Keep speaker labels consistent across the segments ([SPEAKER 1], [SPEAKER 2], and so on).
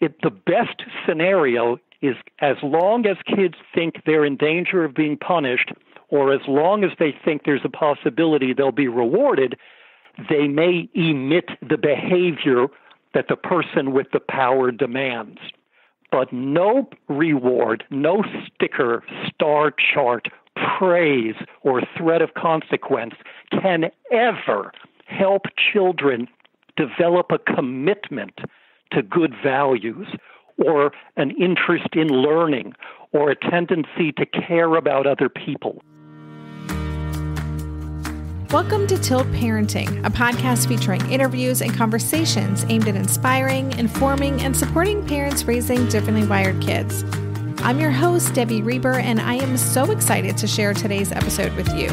[SPEAKER 1] the best scenario is as long as kids think they're in danger of being punished, or as long as they think there's a possibility they'll be rewarded, they may emit the behavior that the person with the power demands. But no reward, no sticker, star chart, praise, or threat of consequence can ever help children develop a commitment to good values, or an interest in learning, or a tendency to care about other people.
[SPEAKER 2] Welcome to Tilt Parenting, a podcast featuring interviews and conversations aimed at inspiring, informing, and supporting parents raising differently wired kids. I'm your host, Debbie Reber, and I am so excited to share today's episode with you.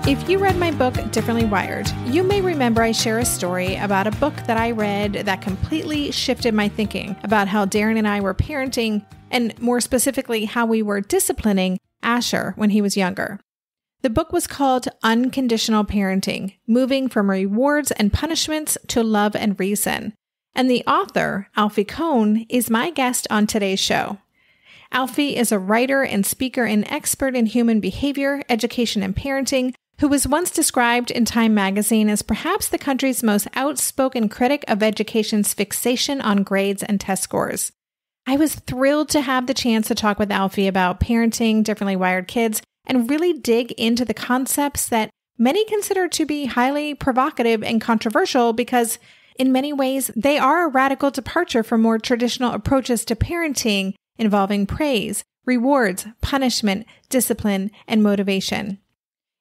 [SPEAKER 2] If you read my book, Differently Wired, you may remember I share a story about a book that I read that completely shifted my thinking about how Darren and I were parenting, and more specifically, how we were disciplining Asher when he was younger. The book was called Unconditional Parenting, Moving from Rewards and Punishments to Love and Reason. And the author, Alfie Kohn, is my guest on today's show. Alfie is a writer and speaker and expert in human behavior, education, and parenting, who was once described in Time magazine as perhaps the country's most outspoken critic of education's fixation on grades and test scores. I was thrilled to have the chance to talk with Alfie about parenting differently wired kids and really dig into the concepts that many consider to be highly provocative and controversial because, in many ways, they are a radical departure from more traditional approaches to parenting involving praise, rewards, punishment, discipline, and motivation.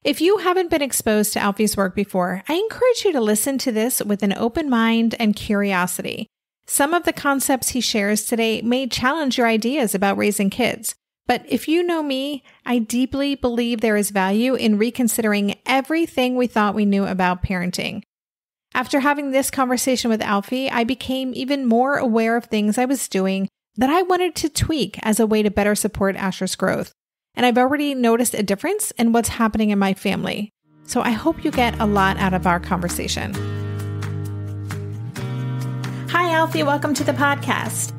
[SPEAKER 2] If you haven't been exposed to Alfie's work before, I encourage you to listen to this with an open mind and curiosity. Some of the concepts he shares today may challenge your ideas about raising kids. But if you know me, I deeply believe there is value in reconsidering everything we thought we knew about parenting. After having this conversation with Alfie, I became even more aware of things I was doing that I wanted to tweak as a way to better support Asher's growth. And I've already noticed a difference in what's happening in my family. So I hope you get a lot out of our conversation. Hi, Alfie. Welcome to the podcast.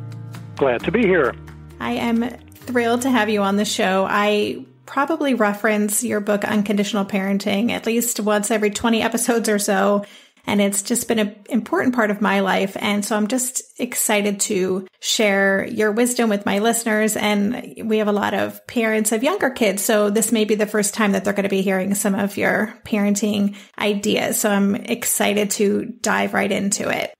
[SPEAKER 1] Glad to be here.
[SPEAKER 2] I am thrilled to have you on the show. I probably reference your book, Unconditional Parenting, at least once every 20 episodes or so. And it's just been an important part of my life. And so I'm just excited to share your wisdom with my listeners. And we have a lot of parents of younger kids. So this may be the first time that they're going to be hearing some of your parenting ideas. So I'm excited to dive right into it.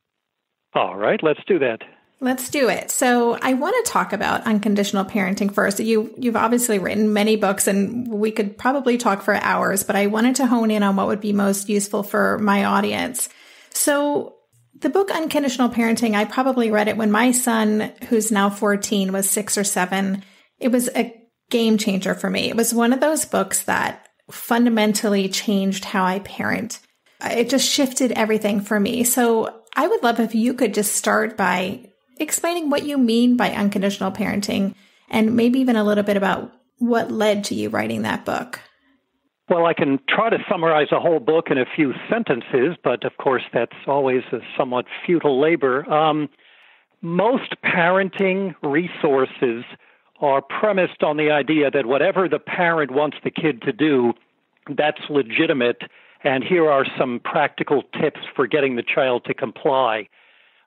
[SPEAKER 1] All right, let's do that.
[SPEAKER 2] Let's do it. So I want to talk about unconditional parenting first. You've obviously written many books and we could probably talk for hours, but I wanted to hone in on what would be most useful for my audience. So the book Unconditional Parenting, I probably read it when my son, who's now 14, was 6 or 7. It was a game changer for me. It was one of those books that fundamentally changed how I parent. It just shifted everything for me. So I would love if you could just start by explaining what you mean by unconditional parenting and maybe even a little bit about what led to you writing that book.
[SPEAKER 1] Well, I can try to summarize a whole book in a few sentences, but of course that's always a somewhat futile labor. Most parenting resources are premised on the idea that whatever the parent wants the kid to do, that's legitimate, and here are some practical tips for getting the child to comply.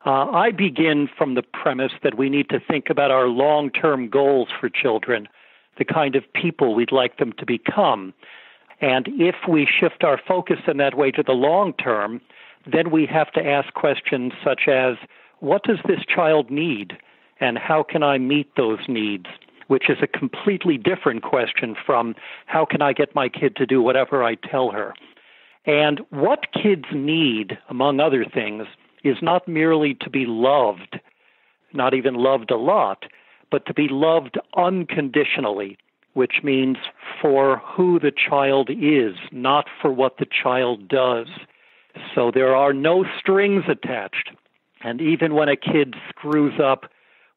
[SPEAKER 1] I begin from the premise that we need to think about our long-term goals for children, the kind of people we'd like them to become. And if we shift our focus in that way to the long term, then we have to ask questions such as, what does this child need? And how can I meet those needs? Which is a completely different question from, how can I get my kid to do whatever I tell her? And what kids need, among other things, is not merely to be loved, not even loved a lot, but to be loved unconditionally, which means for who the child is, not for what the child does. So there are no strings attached. And even when a kid screws up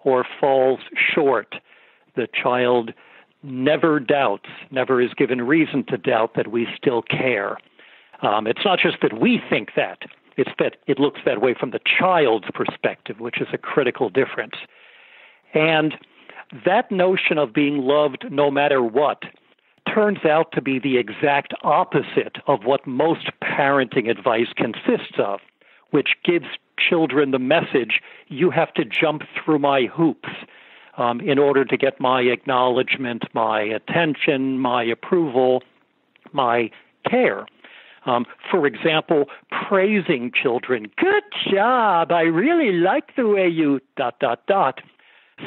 [SPEAKER 1] or falls short, the child never doubts, never is given reason to doubt that we still care. It's not just that we think that, it's that it looks that way from the child's perspective, which is a critical difference. And that notion of being loved no matter what turns out to be the exact opposite of what most parenting advice consists of, which gives children the message, you have to jump through my hoops in order to get my acknowledgement, my attention, my approval, my care. For example, praising children, good job, I really like the way you ...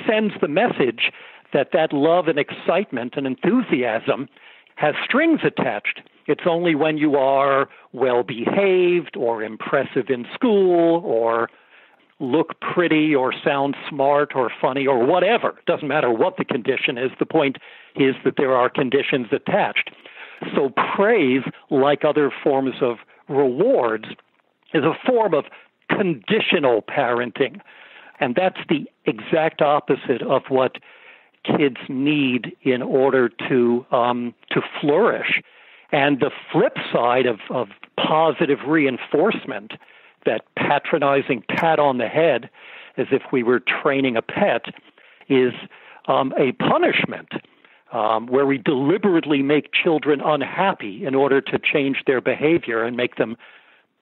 [SPEAKER 1] sends the message that love and excitement and enthusiasm has strings attached. It's only when you are well-behaved or impressive in school or look pretty or sound smart or funny or whatever. It doesn't matter what the condition is. The point is that there are conditions attached. So praise, like other forms of rewards, is a form of conditional parenting. And that's the exact opposite of what kids need in order to flourish. And the flip side of positive reinforcement, that patronizing pat on the head as if we were training a pet, is a punishment where we deliberately make children unhappy in order to change their behavior and make them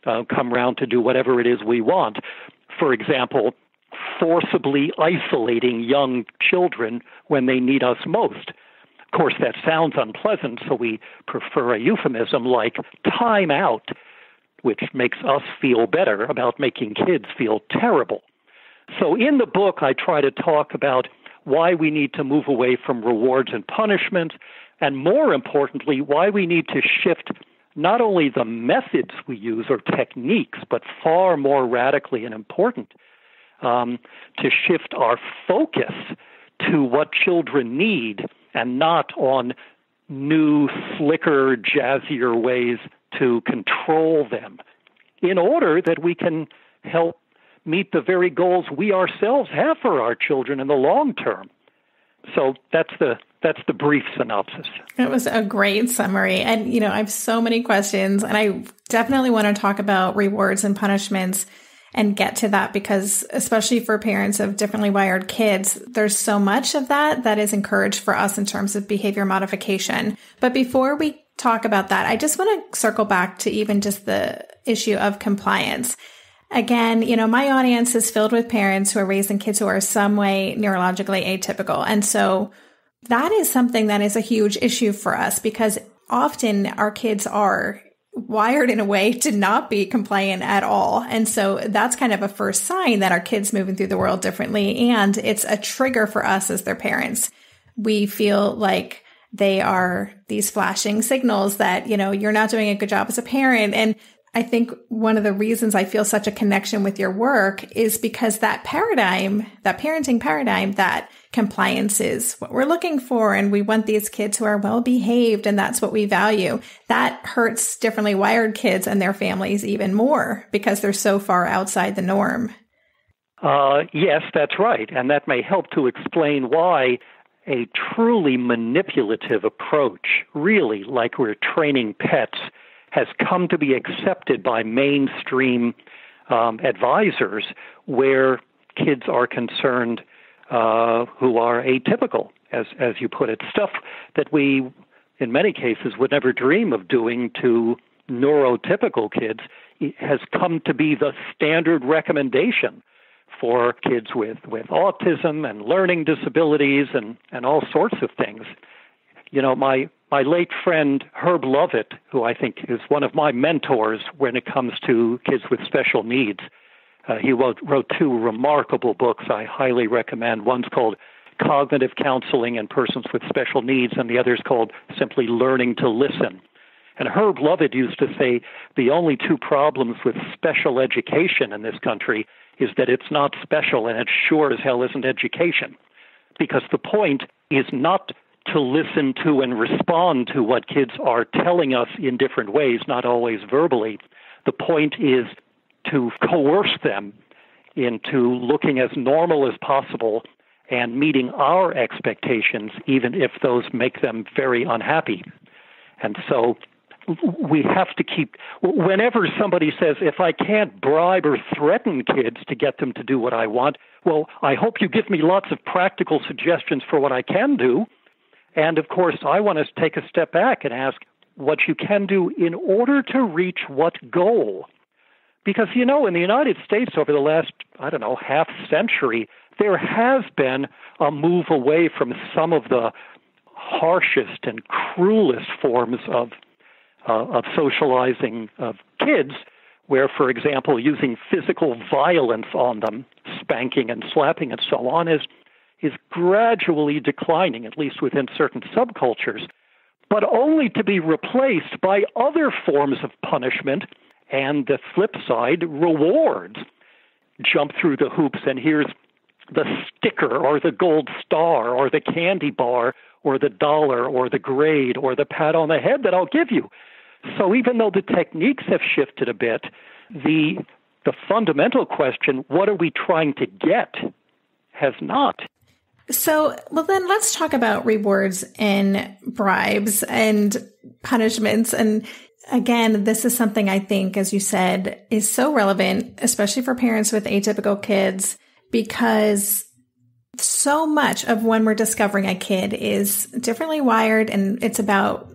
[SPEAKER 1] come around to do whatever it is we want. For example, forcibly isolating young children when they need us most. Of course, that sounds unpleasant, so we prefer a euphemism like time out, which makes us feel better about making kids feel terrible. So in the book, I try to talk about why we need to move away from rewards and punishment, and more importantly, why we need to shift not only the methods we use or techniques, but far more radically and important, to shift our focus to what children need and not on new, slicker, jazzier ways to control them in order that we can help meet the very goals we ourselves have for our children in the long term. So that's the brief synopsis.
[SPEAKER 2] It was a great summary. And, I have so many questions, and I definitely want to talk about rewards and punishments and get to that, because especially for parents of differently wired kids, there's so much of that is encouraged for us in terms of behavior modification. But before we talk about that, I just want to circle back to even just the issue of compliance. Again, my audience is filled with parents who are raising kids who are some way neurologically atypical. And so that is something that is a huge issue for us, because often our kids are wired in a way to not be compliant at all. And so that's kind of a first sign that our kids moving through the world differently. And it's a trigger for us as their parents. We feel like they are these flashing signals that, you're not doing a good job as a parent. And I think one of the reasons I feel such a connection with your work is because that paradigm, that parenting paradigm, that compliance is what we're looking for, and we want these kids who are well behaved, and that's what we value. That hurts differently wired kids and their families even more because they're so far outside the norm.
[SPEAKER 1] Yes, that's right. And that may help to explain why a truly manipulative approach, really like we're training pets, has come to be accepted by mainstream advisors where kids are concerned who are atypical, as you put it. Stuff that we, in many cases, would never dream of doing to neurotypical kids has come to be the standard recommendation for kids with autism and learning disabilities and all sorts of things. My late friend Herb Lovett, who I think is one of my mentors when it comes to kids with special needs, he wrote two remarkable books I highly recommend. One's called Cognitive Counseling in Persons with Special Needs, and the other's called simply Learning to Listen. And Herb Lovett used to say the only two problems with special education in this country is that it's not special, and it sure as hell isn't education. Because the point is not to listen to and respond to what kids are telling us in different ways, not always verbally. The point is to coerce them into looking as normal as possible and meeting our expectations, even if those make them very unhappy. And so we have to keep, whenever somebody says, if I can't bribe or threaten kids to get them to do what I want, well, I hope you give me lots of practical suggestions for what I can do. And of course, I want to take a step back and ask what you can do in order to reach what goal. Because, in the United States over the last, half century, there has been a move away from some of the harshest and cruelest forms of socializing of kids, where, for example, using physical violence on them, spanking and slapping and so on, is gradually declining, at least within certain subcultures, but only to be replaced by other forms of punishment and, the flip side, rewards. Jump through the hoops and here's the sticker or the gold star or the candy bar or the dollar or the grade or the pat on the head that I'll give you. So even though the techniques have shifted a bit, the fundamental question, what are we trying to get, has not.
[SPEAKER 2] So, well, then let's talk about rewards and bribes and punishments. And again, this is something I think, as you said, is so relevant, especially for parents with atypical kids, because so much of when we're discovering a kid is differently wired, and it's about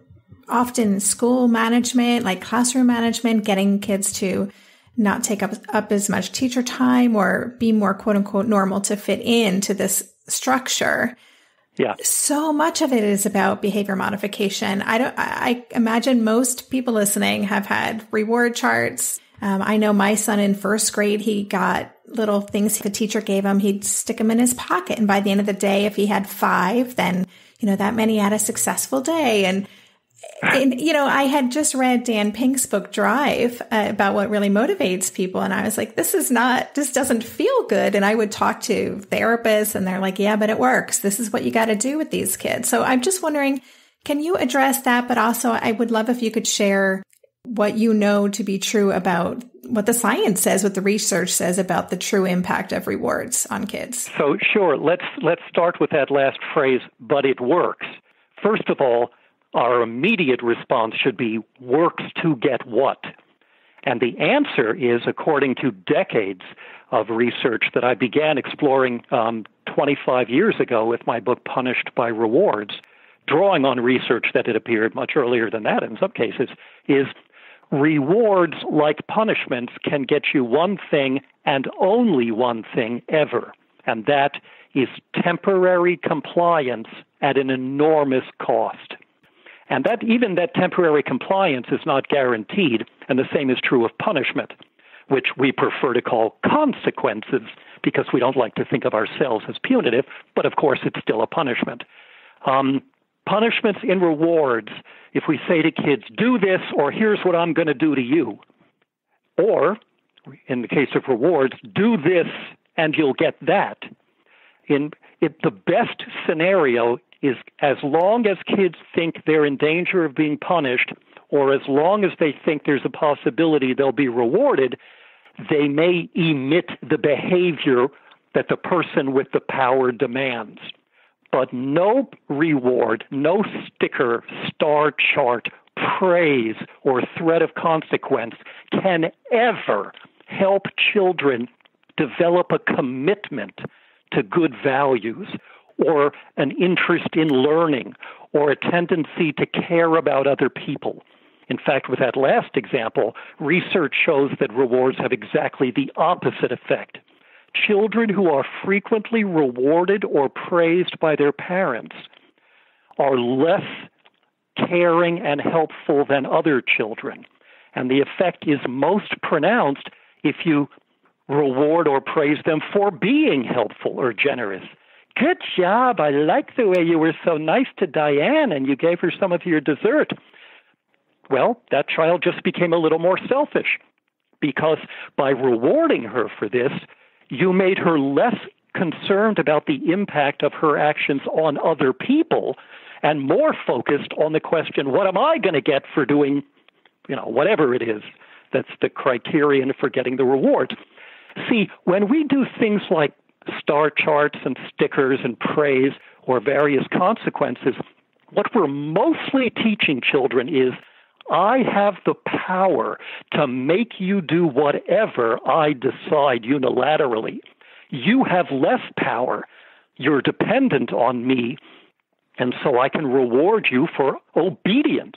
[SPEAKER 2] often school management, like classroom management, getting kids to not take up as much teacher time or be more quote unquote normal to fit into this structure.
[SPEAKER 1] Yeah.
[SPEAKER 2] So much of it is about behavior modification. I imagine most people listening have had reward charts. I know my son in first grade, he got little things the teacher gave him. He'd stick them in his pocket. And by the end of the day, if he had 5, then, that meant he had a successful day. And I had just read Dan Pink's book, Drive, about what really motivates people. And I was like, this doesn't feel good. And I would talk to therapists and they're like, yeah, but it works. This is what you got to do with these kids. So I'm just wondering, can you address that? But also I would love if you could share what you know to be true about what the science says, what the research says about the true impact of rewards on kids.
[SPEAKER 1] So sure, let's start with that last phrase, but it works. First of all, our immediate response should be, works to get what? And the answer is, according to decades of research that I began exploring 25 years ago with my book, Punished by Rewards, drawing on research that had appeared much earlier than that in some cases, is rewards, like punishments, can get you one thing and only one thing ever, and that is temporary compliance at an enormous cost. And that even that temporary compliance is not guaranteed, and the same is true of punishment, which we prefer to call consequences because we don't like to think of ourselves as punitive, but of course it's still a punishment. Punishments and rewards, if we say to kids, do this or here's what I'm going to do to you, or in the case of rewards, do this and you'll get that. The best scenario is as long as kids think they're in danger of being punished, or as long as they think there's a possibility they'll be rewarded, they may emit the behavior that the person with the power demands. But no reward, no sticker, star chart, praise, or threat of consequence can ever help children develop a commitment to good values, or an interest in learning, or a tendency to care about other people. In fact, with that last example, research shows that rewards have exactly the opposite effect. Children who are frequently rewarded or praised by their parents are less caring and helpful than other children. And the effect is most pronounced if you reward or praise them for being helpful or generous. Good job. I like the way you were so nice to Diane and you gave her some of your dessert. Well, that child just became a little more selfish because by rewarding her for this, you made her less concerned about the impact of her actions on other people and more focused on the question, what am I going to get for doing, whatever it is that's the criterion for getting the reward. See, when we do things like star charts and stickers and praise or various consequences, what we're mostly teaching children is, I have the power to make you do whatever I decide unilaterally. You have less power. You're dependent on me, and so I can reward you for obedience.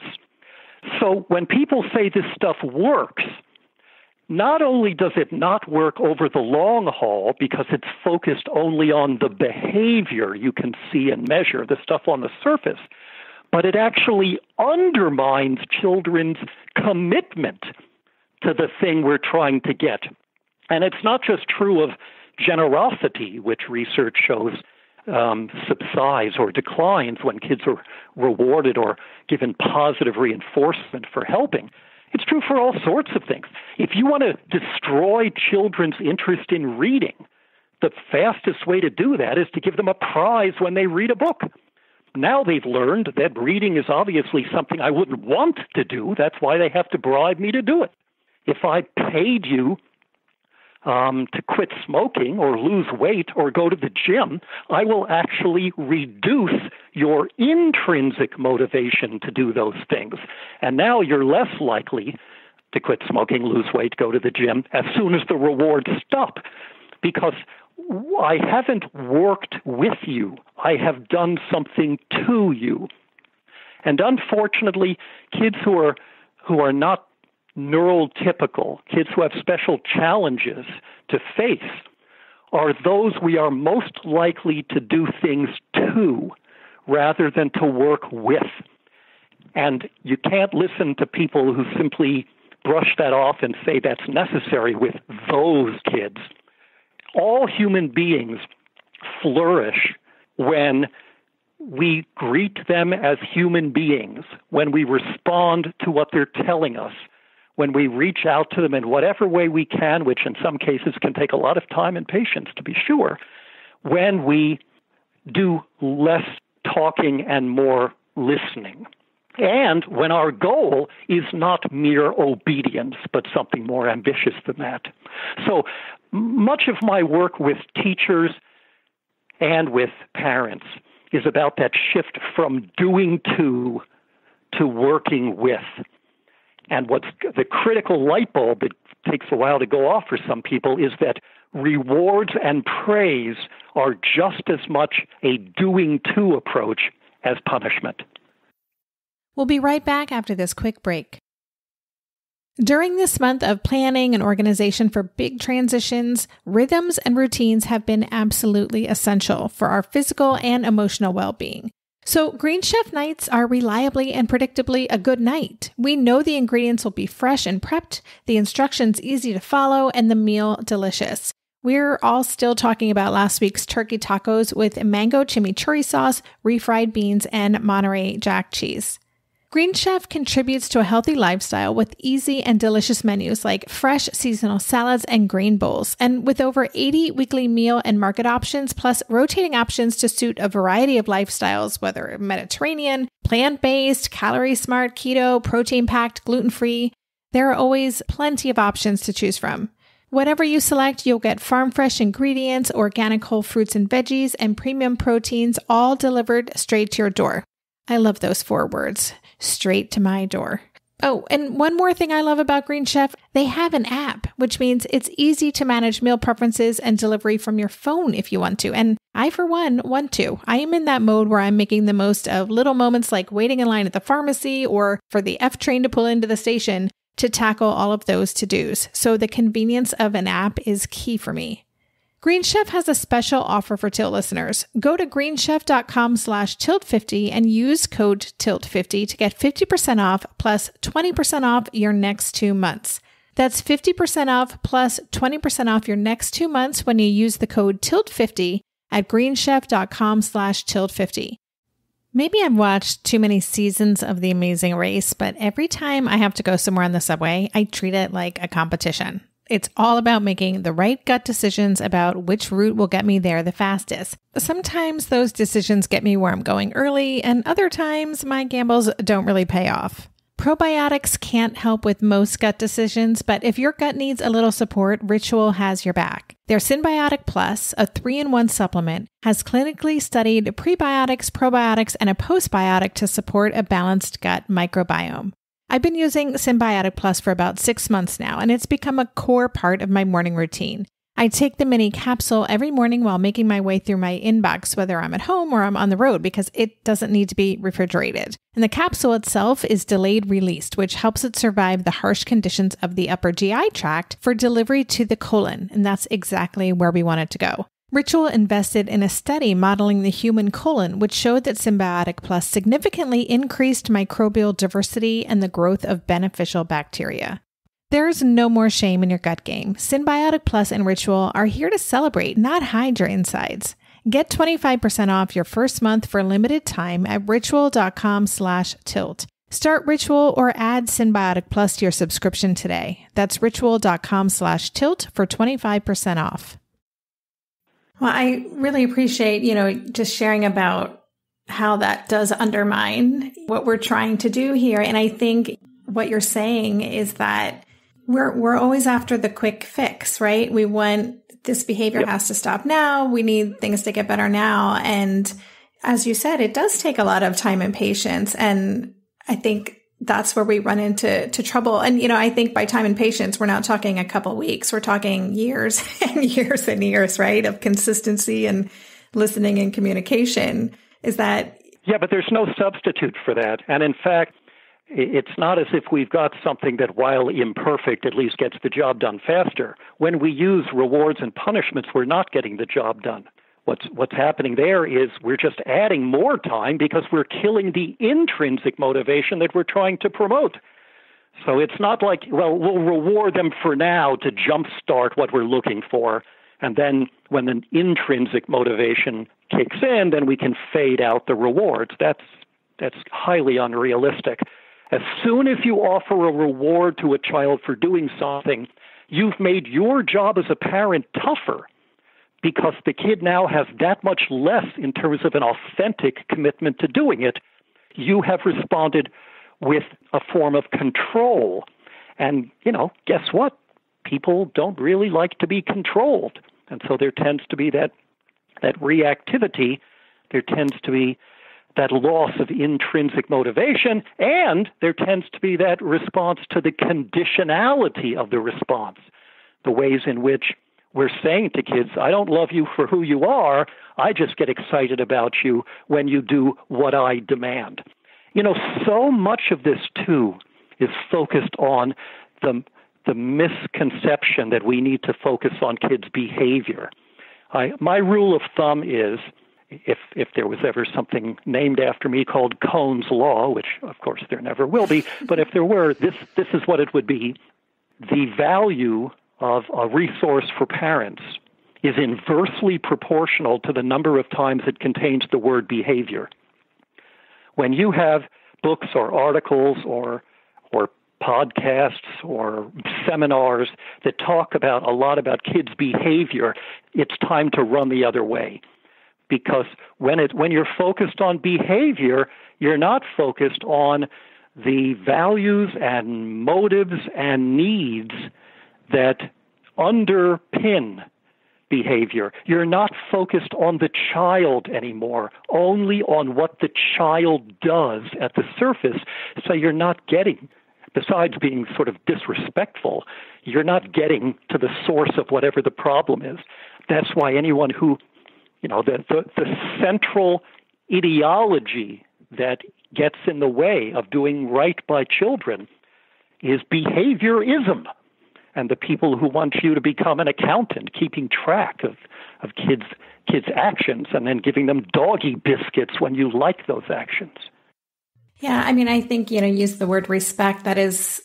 [SPEAKER 1] So when people say this stuff works, not only does it not work over the long haul because it's focused only on the behavior you can see and measure, the stuff on the surface, but it actually undermines children's commitment to the thing we're trying to get. And it's not just true of generosity, which research shows subsides or declines when kids are rewarded or given positive reinforcement for helping. It's true for all sorts of things. If you want to destroy children's interest in reading, the fastest way to do that is to give them a prize when they read a book. Now they've learned that reading is obviously something I wouldn't want to do. That's why they have to bribe me to do it. If I paid you to quit smoking or lose weight or go to the gym, I will actually reduce your intrinsic motivation to do those things. And now you're less likely to quit smoking, lose weight, go to the gym as soon as the rewards stop, because I haven't worked with you. I have done something to you. And unfortunately, kids who are not neurotypical, kids who have special challenges to face, are those we are most likely to do things to rather than to work with. And you can't listen to people who simply brush that off and say that's necessary with those kids. All human beings flourish when we greet them as human beings, when we respond to what they're telling us, when we reach out to them in whatever way we can, which in some cases can take a lot of time and patience, to be sure, when we do less talking and more listening. And when our goal is not mere obedience, but something more ambitious than that. So much of my work with teachers and with parents is about that shift from doing to working with. And what's the critical light bulb that takes a while to go off for some people is that rewards and praise are just as much a doing to approach as punishment.
[SPEAKER 2] We'll be right back after this quick break. During this month of planning and organization for big transitions, rhythms and routines have been absolutely essential for our physical and emotional well-being. So Green Chef nights are reliably and predictably a good night. We know the ingredients will be fresh and prepped, the instructions easy to follow, and the meal delicious. We're all still talking about last week's turkey tacos with mango chimichurri sauce, refried beans, and Monterey Jack cheese. Green Chef contributes to a healthy lifestyle with easy and delicious menus like fresh seasonal salads and grain bowls. And with over 80 weekly meal and market options, plus rotating options to suit a variety of lifestyles, whether Mediterranean, plant-based, calorie-smart, keto, protein-packed, gluten-free, there are always plenty of options to choose from. Whatever you select, you'll get farm-fresh ingredients, organic whole fruits and veggies, and premium proteins, all delivered straight to your door. I love those 4 words. Straight to my door. Oh, and one more thing I love about Green Chef, they have an app, which means it's easy to manage meal preferences and delivery from your phone if you want to. And I, for one, want to. I am in that mode where I'm making the most of little moments like waiting in line at the pharmacy or for the F train to pull into the station to tackle all of those to-dos. So the convenience of an app is key for me. Green Chef has a special offer for Tilt listeners. Go to greenchef.com/tilt50 and use code TILT50 to get 50% off plus 20% off your next 2 months. That's 50% off plus 20% off your next 2 months when you use the code TILT50 at greenchef.com/tilt50. Maybe I've watched too many seasons of The Amazing Race, but every time I have to go somewhere on the subway, I treat it like a competition. It's all about making the right gut decisions about which route will get me there the fastest. Sometimes those decisions get me where I'm going early, and other times my gambles don't really pay off. Probiotics can't help with most gut decisions, but if your gut needs a little support, Ritual has your back. Their Symbiotic Plus, a 3-in-1 supplement, has clinically studied prebiotics, probiotics, and a postbiotic to support a balanced gut microbiome. I've been using Symbiotic Plus for about 6 months now, and it's become a core part of my morning routine. I take the mini capsule every morning while making my way through my inbox, whether I'm at home or I'm on the road, because it doesn't need to be refrigerated. And the capsule itself is delayed released, which helps it survive the harsh conditions of the upper GI tract for delivery to the colon. And that's exactly where we want it to go. Ritual invested in a study modeling the human colon, which showed that Symbiotic Plus significantly increased microbial diversity and the growth of beneficial bacteria. There's no more shame in your gut game. Symbiotic Plus and Ritual are here to celebrate, not hide your insides. Get 25% off your first month for a limited time at ritual.com/tilt. Start Ritual or add Symbiotic Plus to your subscription today. That's ritual.com/tilt for 25% off. Well, I really appreciate, just sharing about how that does undermine what we're trying to do here. And I think what you're saying is that we're always after the quick fix, right? We want this behavior has to stop now. We need things to get better now. And as you said, it does take a lot of time and patience. And I think that's where we run into trouble. And, I think by time and patience, we're not talking a couple weeks. We're talking years and years and years, right? Of consistency and listening and communication. Is that?
[SPEAKER 1] Yeah, but there's no substitute for that. And in fact, it's not as if we've got something that, while imperfect, at least gets the job done faster. When we use rewards and punishments, we're not getting the job done. What's happening there is we're just adding more time because we're killing the intrinsic motivation that we're trying to promote. So it's not like, well, we'll reward them for now to jumpstart what we're looking for. And then when the intrinsic motivation kicks in, then we can fade out the rewards. That's highly unrealistic. As soon as you offer a reward to a child for doing something, you've made your job as a parent tougher because the kid now has that much less in terms of an authentic commitment to doing it. You have responded with a form of control. And, guess what? People don't really like to be controlled. And so there tends to be that reactivity. There tends to be that loss of intrinsic motivation, and there tends to be that response to the conditionality of the response, the ways in which we're saying to kids, I don't love you for who you are, I just get excited about you when you do what I demand. So much of this, too, is focused on the misconception that we need to focus on kids' behavior. My rule of thumb is, if there was ever something named after me called Kohn's Law, which of course there never will be, but if there were, this is what it would be. The value of a resource for parents is inversely proportional to the number of times it contains the word behavior. When you have books or articles or podcasts or seminars that talk about a lot about kids' behavior, it's time to run the other way. Because when you're focused on behavior, you're not focused on the values and motives and needs that underpin behavior. You're not focused on the child anymore, only on what the child does at the surface. So you're not getting, besides being sort of disrespectful, you're not getting to the source of whatever the problem is. That's why anyone who the central ideology that gets in the way of doing right by children is behaviorism. And the people who want you to become an accountant, keeping track of kids' actions and then giving them doggy biscuits when you like those actions.
[SPEAKER 2] Yeah, I think, use the word respect. That is,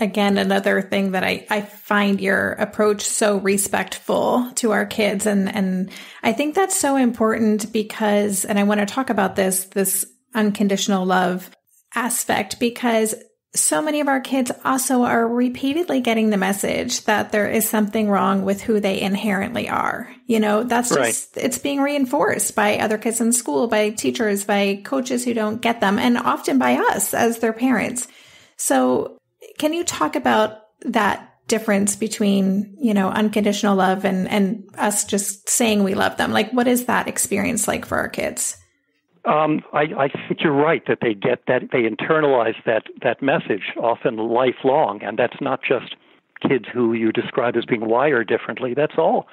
[SPEAKER 2] again, another thing that I find your approach so respectful to our kids. And I think that's so important because, and I want to talk about this unconditional love aspect, because so many of our kids also are repeatedly getting the message that there is something wrong with who they inherently are. That's just, right. It's being reinforced by other kids in school, by teachers, by coaches who don't get them, and often by us as their parents. So can you talk about that difference between, unconditional love and us just saying we love them? Like, what is that experience like for our kids?
[SPEAKER 1] I think you're right that they get that, they internalize that message often lifelong, and that's not just kids who you describe as being wired differently. That's all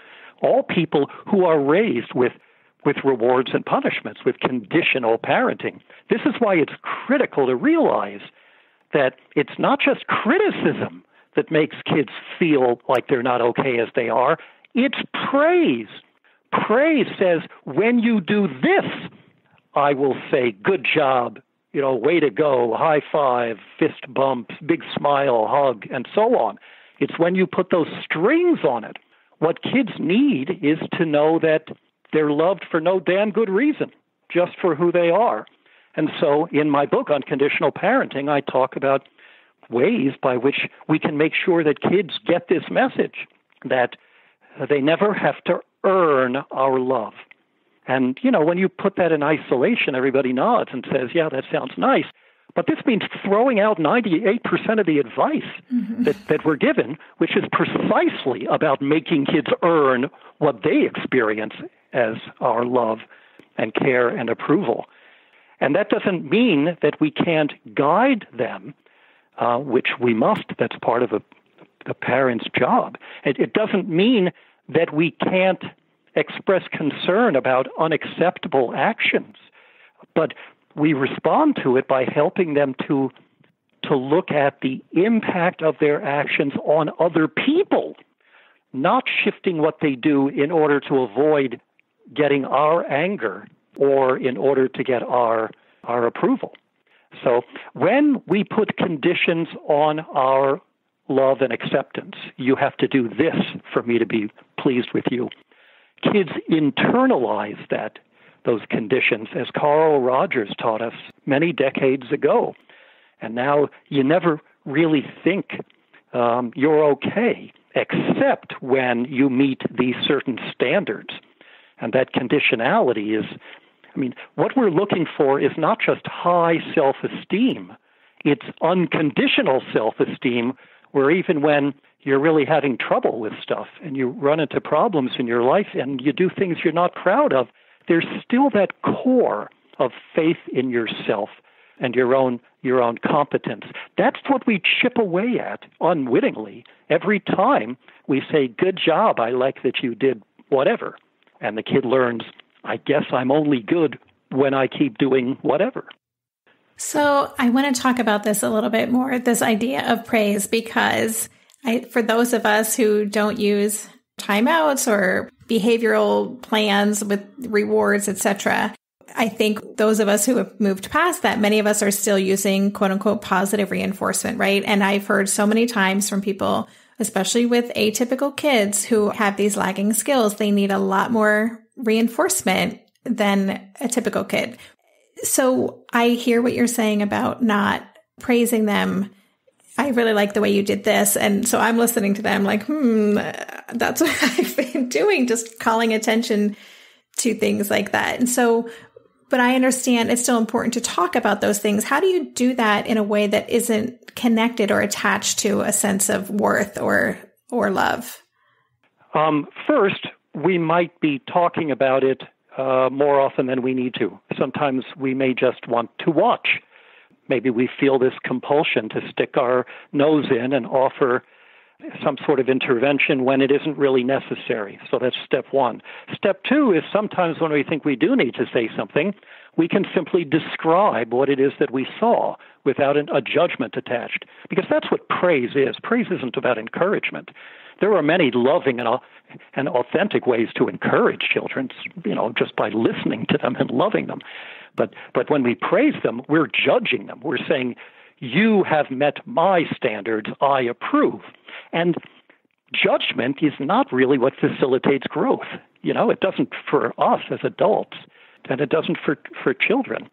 [SPEAKER 1] people who are raised with rewards and punishments, with conditional parenting. This is why it's critical to realize that it's not just criticism that makes kids feel like they're not okay as they are. It's praise. Praise says, when you do this, I will say, good job, way to go, high five, fist bumps, big smile, hug, and so on. It's when you put those strings on it. What kids need is to know that they're loved for no damn good reason, just for who they are. And so in my book, Unconditional Parenting, I talk about ways by which we can make sure that kids get this message, that they never have to earn our love. And, when you put that in isolation, everybody nods and says, yeah, that sounds nice. But this means throwing out 98% of the advice that we're given, which is precisely about making kids earn what they experience as our love and care and approval. And that doesn't mean that we can't guide them, which we must. That's part of a parent's job. It doesn't mean that we can't express concern about unacceptable actions, but we respond to it by helping them to look at the impact of their actions on other people, not shifting what they do in order to avoid getting our anger or in order to get our approval. So when we put conditions on our love and acceptance, you have to do this for me to be pleased with you. Kids internalize those conditions, as Carl Rogers taught us many decades ago. And now you never really think you're okay, except when you meet these certain standards. And that conditionality is, what we're looking for is not just high self-esteem. It's unconditional self-esteem, where even when you're really having trouble with stuff and you run into problems in your life and you do things you're not proud of, there's still that core of faith in yourself and your own competence. That's what we chip away at unwittingly every time we say, good job, I like that you did whatever. And the kid learns, I guess I'm only good when I keep doing whatever.
[SPEAKER 2] So I want to talk about this a little bit more, this idea of praise, because for those of us who don't use timeouts or behavioral plans with rewards, etc., I think those of us who have moved past that, many of us are still using quote unquote positive reinforcement, right? And I've heard so many times from people, especially with atypical kids who have these lagging skills, they need a lot more reinforcement than a typical kid. So I hear what you're saying about not praising them. I really like the way you did this. And so I'm listening to them like, that's what I've been doing, just calling attention to things like that. And so, but I understand it's still important to talk about those things. How do you do that in a way that isn't connected or attached to a sense of worth or love?
[SPEAKER 1] First, we might be talking about it more often than we need to. Sometimes we may just want to watch. Maybe we feel this compulsion to stick our nose in and offer some sort of intervention when it isn't really necessary. So that's step one. Step two is sometimes when we think we do need to say something, we can simply describe what it is that we saw without a judgment attached. Because that's what praise is. Praise isn't about encouragement. There are many loving and authentic ways to encourage children, just by listening to them and loving them. But when we praise them, we're judging them. We're saying, you have met my standards, I approve. And judgment is not really what facilitates growth. It doesn't for us as adults, and it doesn't for children.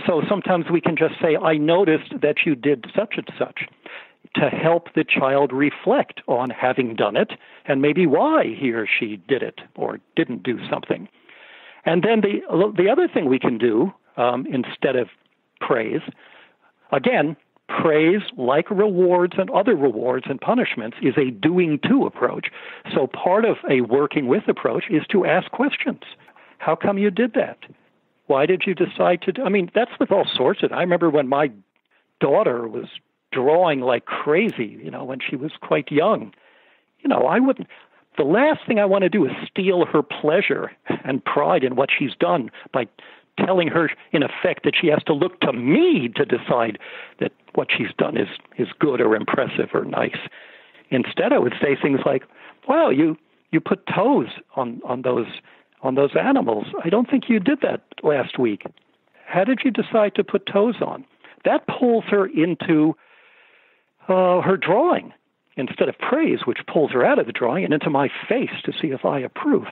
[SPEAKER 1] So sometimes we can just say, I noticed that you did such and such, to help the child reflect on having done it and maybe why he or she did it or didn't do something. And then the other thing we can do instead of praise, again, praise, like rewards and other rewards and punishments, is a doing to approach. So part of a working with approach is to ask questions. How come you did that? Why did you decide to do? I mean, that's with all sorts of. I remember when my daughter was drawing like crazy, when she was quite young. I wouldn't. The last thing I want to do is steal her pleasure and pride in what she's done by telling her, in effect, that she has to look to me to decide that what she's done is good or impressive or nice. Instead, I would say things like, "Wow, you put toes on those animals. I don't think you did that last week. How did you decide to put toes on?" That pulls her into her drawing instead of praise, which pulls her out of the drawing and into my face to see if I approve.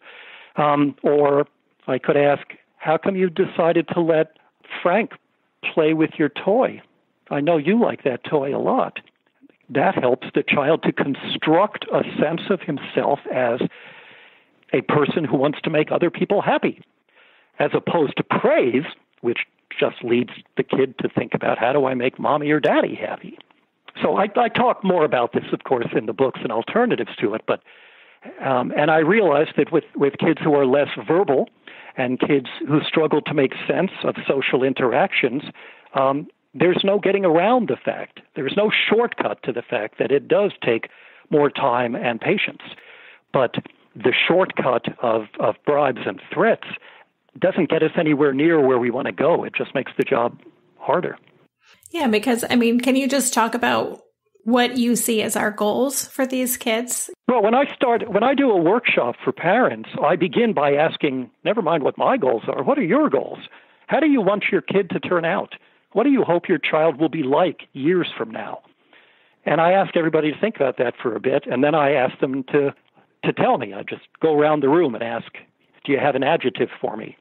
[SPEAKER 1] Or I could ask, how come you decided to let Frank play with your toy? I know you like that toy a lot. That helps the child to construct a sense of himself as a person who wants to make other people happy, as opposed to praise, which just leads the kid to think about, how do I make mommy or daddy happy? So I talk more about this, of course, in the books and alternatives to it. But and I realized that with kids who are less verbal and kids who struggle to make sense of social interactions, there's no getting around the fact. There's no shortcut to the fact that it does take more time and patience. But the shortcut of bribes and threats doesn't get us anywhere near where we want to go. It just makes the job harder.
[SPEAKER 2] Yeah, because, can you just talk about what you see as our goals for these kids?
[SPEAKER 1] Well, when I do a workshop for parents, I begin by asking, never mind what my goals are, what are your goals? How do you want your kid to turn out? What do you hope your child will be like years from now? And I ask everybody to think about that for a bit, and then I ask them to tell me. I just go around the room and ask, do you have an adjective for me?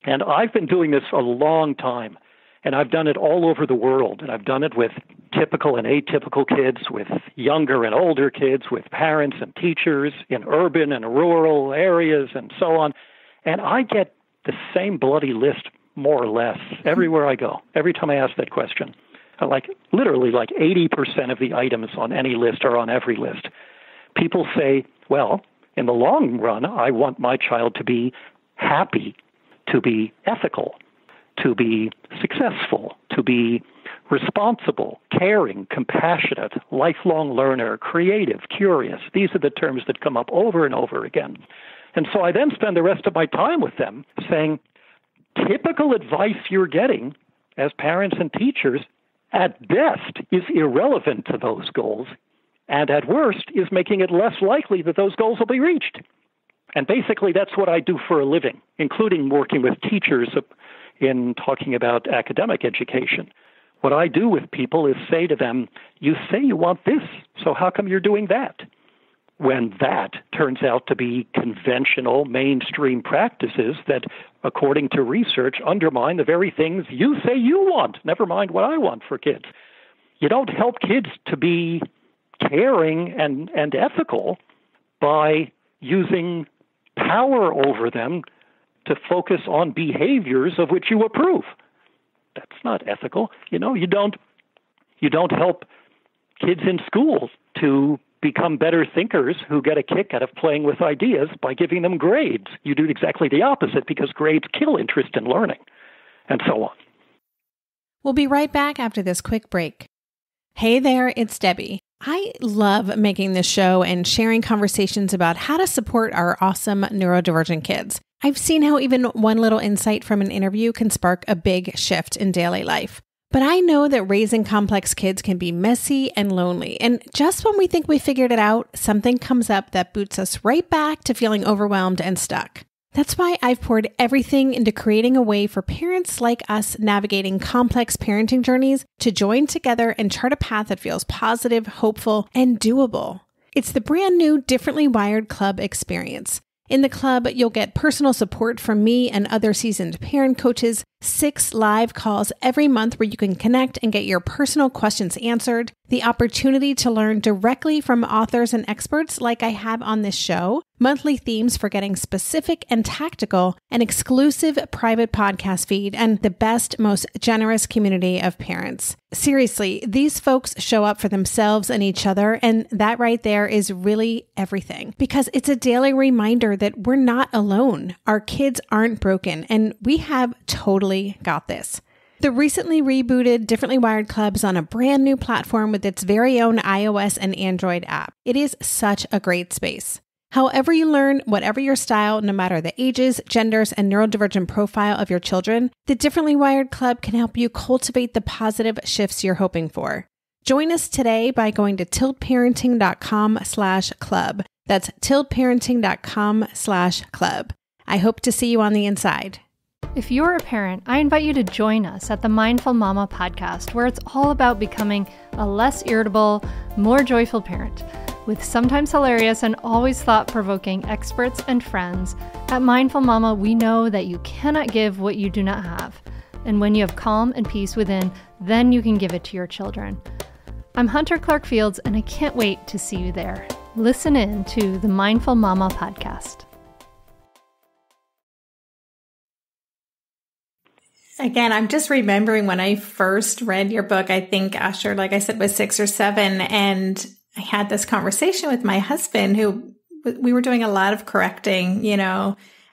[SPEAKER 1] And I've been doing this a long time. And I've done it all over the world. And I've done it with typical and atypical kids, with younger and older kids, with parents and teachers in urban and rural areas and so on. And I get the same bloody list, more or less, everywhere I go. Every time I ask that question, literally 80% of the items on any list are on every list. People say, well, in the long run, I want my child to be happy, to be ethical, to be successful, to be responsible, caring, compassionate, lifelong learner, creative, curious. These are the terms that come up over and over again. And so I then spend the rest of my time with them saying, typical advice you're getting as parents and teachers at best is irrelevant to those goals, and at worst is making it less likely that those goals will be reached. And basically that's what I do for a living, including working with teachers in talking about academic education. What I do with people is say to them, you say you want this, so how come you're doing that? When that turns out to be conventional mainstream practices that, according to research, undermine the very things you say you want, never mind what I want for kids. You don't help kids to be caring and ethical by using power over them to focus on behaviors of which you approve. That's not ethical. You don't help kids in schools to become better thinkers who get a kick out of playing with ideas by giving them grades. You do exactly the opposite because grades kill interest in learning, and so on.
[SPEAKER 2] We'll be right back after this quick break. Hey there, it's Debbie. I love making this show and sharing conversations about how to support our awesome neurodivergent kids. I've seen how even one little insight from an interview can spark a big shift in daily life. But I know that raising complex kids can be messy and lonely. And just when we think we figured it out, something comes up that boots us right back to feeling overwhelmed and stuck. That's why I've poured everything into creating a way for parents like us navigating complex parenting journeys to join together and chart a path that feels positive, hopeful, and doable. It's the brand new Differently Wired Club experience. In the club, you'll get personal support from me and other seasoned parent coaches, 6 live calls every month where you can connect and get your personal questions answered, the opportunity to learn directly from authors and experts like I have on this show, monthly themes for getting specific and tactical, an exclusive private podcast feed, and the best, most generous community of parents. Seriously, these folks show up for themselves and each other, and that right there is really everything. Because it's a daily reminder that we're not alone. Our kids aren't broken, and we have totally got this. The recently rebooted Differently Wired Club is on a brand new platform with its very own iOS and Android app. It is such a great space. However you learn, whatever your style, no matter the ages, genders, and neurodivergent profile of your children, the Differently Wired Club can help you cultivate the positive shifts you're hoping for. Join us today by going to tiltparenting.com/club. That's tiltparenting.com/club. I hope to see you on the inside.
[SPEAKER 3] If you're a parent, I invite you to join us at the Mindful Mama podcast, where it's all about becoming a less irritable, more joyful parent. With sometimes hilarious and always thought-provoking experts and friends, at Mindful Mama, we know that you cannot give what you do not have. And when you have calm and peace within, then you can give it to your children. I'm Hunter Clark Fields, and I can't wait to see you there. Listen in to the Mindful Mama podcast.
[SPEAKER 2] Again, I'm just remembering when I first read your book, I think Asher, like I said, was 6 or 7. And I had this conversation with my husband who we were doing a lot of correcting,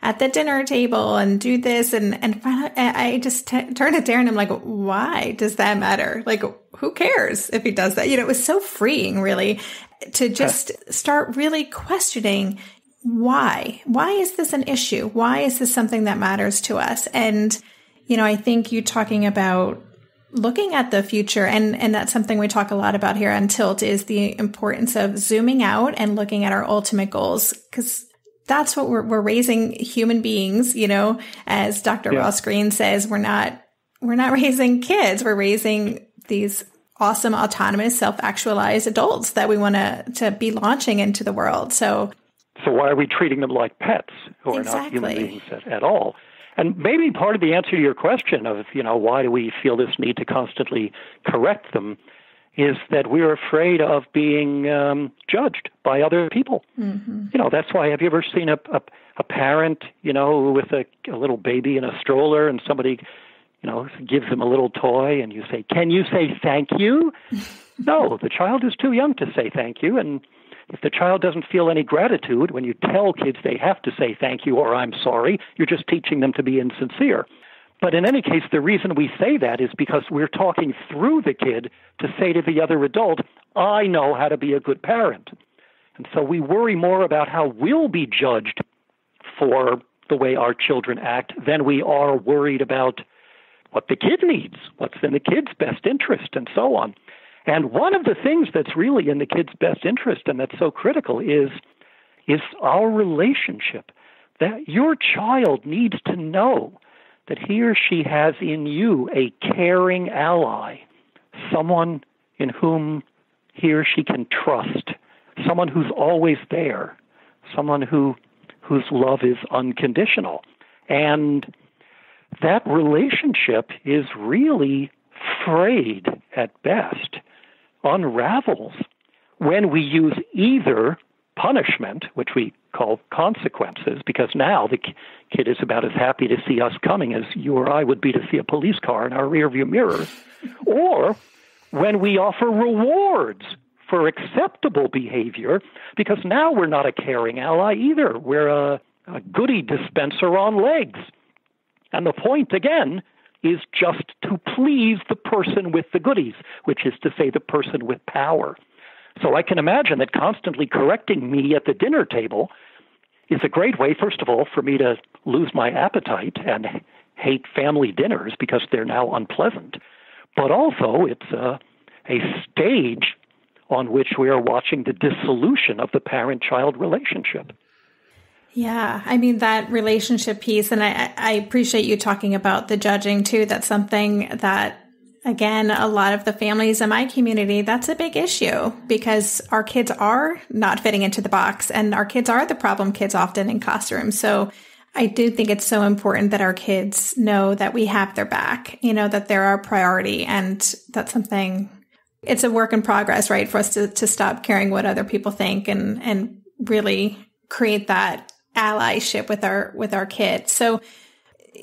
[SPEAKER 2] at the dinner table and do this. And finally, I just turned to Darren and I'm like, why does that matter? Like, who cares if he does that? It was so freeing, really, to just start really questioning why. Why is this an issue? Why is this something that matters to us? And I think you talking about looking at the future, and that's something we talk a lot about here on Tilt, is the importance of zooming out and looking at our ultimate goals, because that's what we're raising human beings, as Dr. Ross Greene says, we're not raising kids, we're raising these awesome, autonomous, self-actualized adults that we want to be launching into the world. So
[SPEAKER 1] why are we treating them like pets who are not human beings at all? And maybe part of the answer to your question of, why do we feel this need to constantly correct them is that we're afraid of being judged by other people. Mm-hmm. That's why, have you ever seen a parent, with a little baby in a stroller and somebody, gives them a little toy and you say, can you say thank you? No, the child is too young to say thank you. And if the child doesn't feel any gratitude when you tell kids they have to say thank you or I'm sorry, you're just teaching them to be insincere. But in any case, the reason we say that is because we're talking through the kid to say to the other adult, I know how to be a good parent. And so we worry more about how we'll be judged for the way our children act than we are worried about what the kid needs, what's in the kid's best interest, and so on. And one of the things that's really in the kid's best interest and that's so critical is our relationship. That your child needs to know that he or she has in you a caring ally, someone in whom he or she can trust, someone who's always there, someone whose love is unconditional. And that relationship is really frayed at best, unravels when we use either punishment, which we call consequences, because now the kid is about as happy to see us coming as you or I would be to see a police car in our rearview mirror, or when we offer rewards for acceptable behavior, because now we're not a caring ally either. We're a goodie dispenser on legs. And the point, again, is just to please the person with the goodies, which is to say the person with power. So I can imagine that constantly correcting me at the dinner table is a great way, first of all, for me to lose my appetite and hate family dinners because they're now unpleasant. But also it's a stage on which we are watching the dissolution of the parent-child relationship.
[SPEAKER 2] Yeah, I mean, that relationship piece, and I appreciate you talking about the judging too. That's something that, again, a lot of the families in my community, that's a big issue because our kids are not fitting into the box and our kids are the problem kids often in classrooms. So I do think it's so important that our kids know that we have their back, that they're our priority. And that's something, it's a work in progress, right? For us to stop caring what other people think and really create that allyship with our kids. So,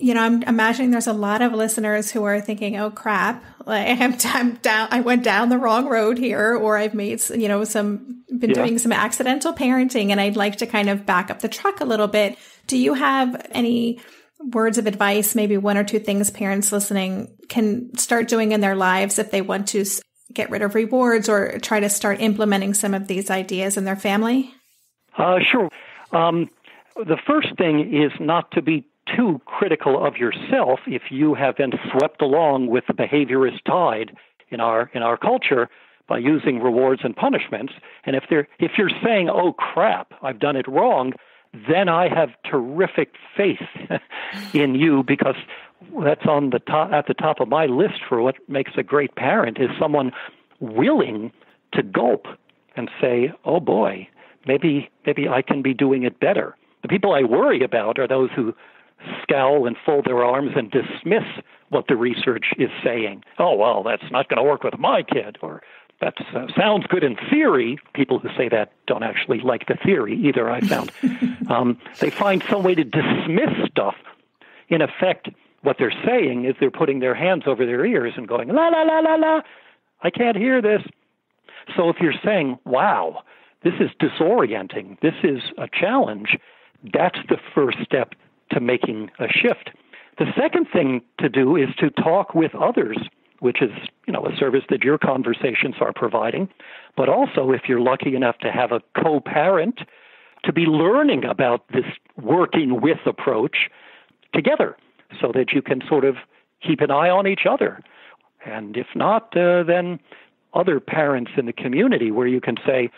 [SPEAKER 2] I'm imagining there's a lot of listeners who are thinking, oh crap, like I went down the wrong road here, or I've made, doing some accidental parenting, and I'd like to kind of back up the truck a little bit. Do you have any words of advice, maybe one or two things parents listening can start doing in their lives if they want to get rid of rewards or try to start implementing some of these ideas in their family?
[SPEAKER 1] Sure. The first thing is not to be too critical of yourself if you have been swept along with the behaviorist tide in our culture by using rewards and punishments. And if you're saying, oh crap, I've done it wrong, then I have terrific faith in you, because that's at the top of my list for what makes a great parent, is someone willing to gulp and say, oh boy, maybe I can be doing it better. The people I worry about are those who scowl and fold their arms and dismiss what the research is saying. Oh, well, that's not going to work with my kid, or that sounds good in theory. People who say that don't actually like the theory either, I found. They find some way to dismiss stuff. In effect, what they're saying is they're putting their hands over their ears and going, la, la, la, la, la, I can't hear this. So if you're saying, wow, this is disorienting, this is a challenge, that's the first step to making a shift. The second thing to do is to talk with others, which is, a service that your conversations are providing. But also, if you're lucky enough to have a co-parent, to be learning about this working with approach together so that you can sort of keep an eye on each other. And if not, then other parents in the community where you can say,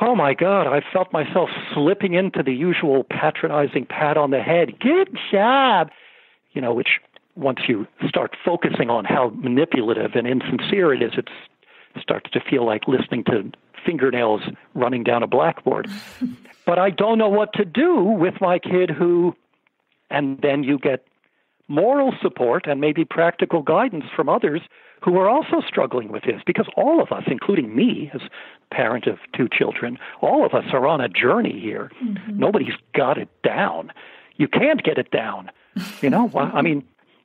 [SPEAKER 1] oh my God, I felt myself slipping into the usual patronizing pat on the head. Good job. Which once you start focusing on how manipulative and insincere it is, it starts to feel like listening to fingernails running down a blackboard. But I don't know what to do with my kid and then you get moral support and maybe practical guidance from others who are also struggling with this, because all of us, including me as parent of 2 children, all of us are on a journey here. Mm-hmm. Nobody's got it down. You can't get it down.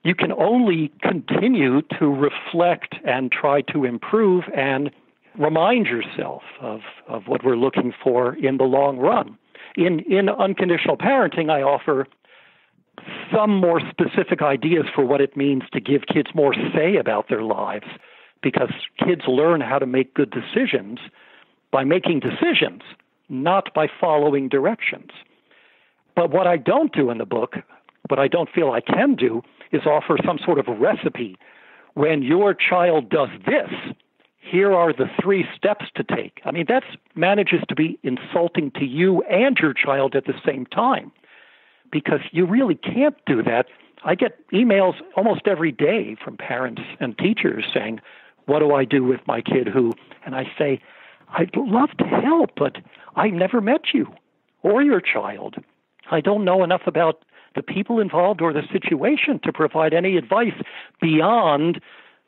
[SPEAKER 1] You can only continue to reflect and try to improve and remind yourself of what we're looking for in the long run. In Unconditional Parenting, I offer some more specific ideas for what it means to give kids more say about their lives, because kids learn how to make good decisions by making decisions, not by following directions. But what I don't do in the book, what I don't feel I can do, is offer some sort of recipe. When your child does this, here are the 3 steps to take. That manages to be insulting to you and your child at the same time, because you really can't do that. I get emails almost every day from parents and teachers saying, what do I do with my kid who? And I say, I'd love to help, but I never met you or your child. I don't know enough about the people involved or the situation to provide any advice beyond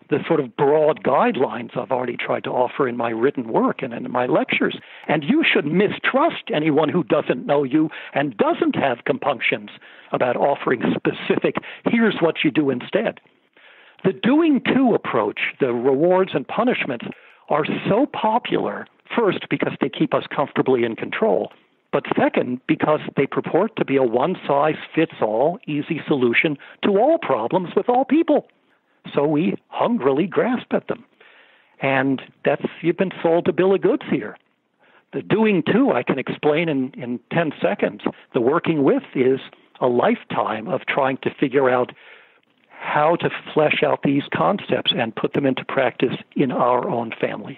[SPEAKER 1] the sort of broad guidelines I've already tried to offer in my written work and in my lectures. And you should mistrust anyone who doesn't know you and doesn't have compunctions about offering specific, here's what you do instead. The doing to approach, the rewards and punishments, are so popular, first, because they keep us comfortably in control, but second, because they purport to be a one-size-fits-all easy solution to all problems with all people. So we hungrily grasp at them. And you've been sold a bill of goods here. The doing to, I can explain in 10 seconds. The working with is a lifetime of trying to figure out how to flesh out these concepts and put them into practice in our own families.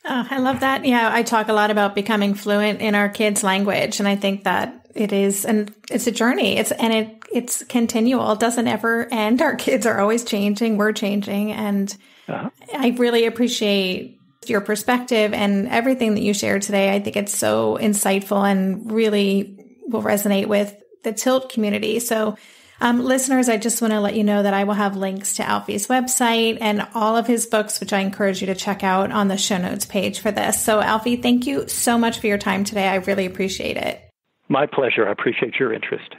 [SPEAKER 2] Oh, I love that. Yeah, I talk a lot about becoming fluent in our kids' language, and I think that it is, and it's a journey. It's continual. It doesn't ever end. Our kids are always changing. We're changing, and I really appreciate your perspective and everything that you shared today. I think it's so insightful and really will resonate with the Tilt community. So Listeners, I just want to let you know that I will have links to Alfie's website and all of his books, which I encourage you to check out on the show notes page for this. So Alfie, thank you so much for your time today. I really appreciate it.
[SPEAKER 1] My pleasure. I appreciate your interest.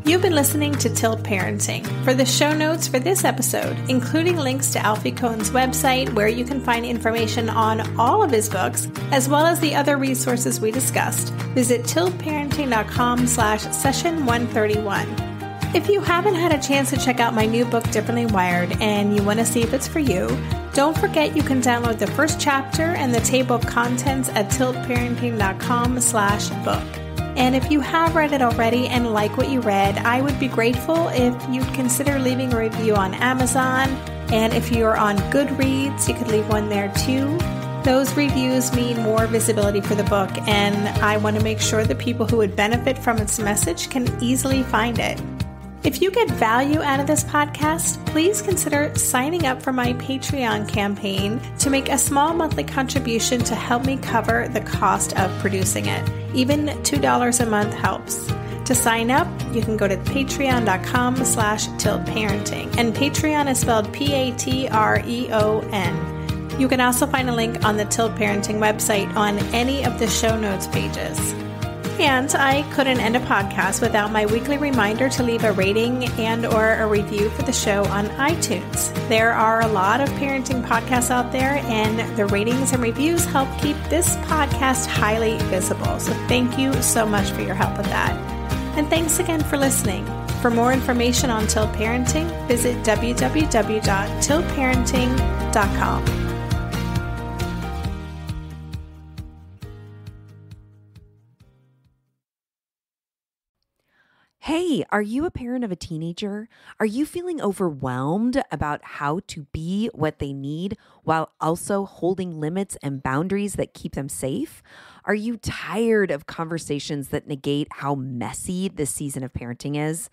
[SPEAKER 2] You've been listening to Tilt Parenting. For the show notes for this episode, including links to Alfie Kohn's website where you can find information on all of his books, as well as the other resources we discussed, visit tiltparenting.com/session131. If you haven't had a chance to check out my new book, Differently Wired, and you want to see if it's for you, don't forget you can download the first chapter and the table of contents at tiltparenting.com/book. And if you have read it already and like what you read, I would be grateful if you'd consider leaving a review on Amazon. And if you're on Goodreads, you could leave one there too. Those reviews mean more visibility for the book, and I want to make sure that people who would benefit from its message can easily find it. If you get value out of this podcast, please consider signing up for my Patreon campaign to make a small monthly contribution to help me cover the cost of producing it. Even $2 a month helps. To sign up, you can go to patreon.com/tiltparenting. And Patreon is spelled Patreon. You can also find a link on the Tilt Parenting website on any of the show notes pages. And I couldn't end a podcast without my weekly reminder to leave a rating and or a review for the show on iTunes. There are a lot of parenting podcasts out there, and the ratings and reviews help keep this podcast highly visible. So thank you so much for your help with that. And thanks again for listening. For more information on Tilt Parenting, visit www.tiltparenting.com.
[SPEAKER 4] Hey, are you a parent of a teenager? Are you feeling overwhelmed about how to be what they need while also holding limits and boundaries that keep them safe? Are you tired of conversations that negate how messy this season of parenting is?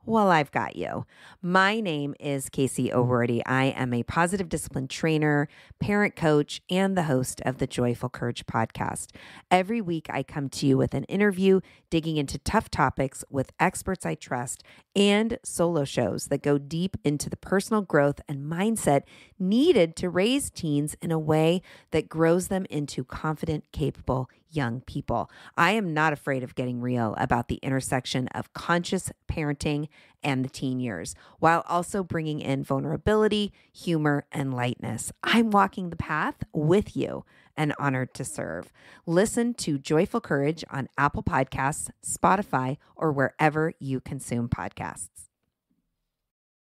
[SPEAKER 4] Well, I've got you. My name is Casey O'Rourke. I am a positive discipline trainer, parent coach, and the host of the Joyful Courage podcast. Every week, I come to you with an interview digging into tough topics with experts I trust and solo shows that go deep into the personal growth and mindset needed to raise teens in a way that grows them into confident, capable young people. I am not afraid of getting real about the intersection of conscious parenting and the teen years, while also bringing in vulnerability, humor, and lightness. I'm walking the path with you and honored to serve. Listen to Joyful Courage on Apple Podcasts, Spotify, or wherever you consume podcasts.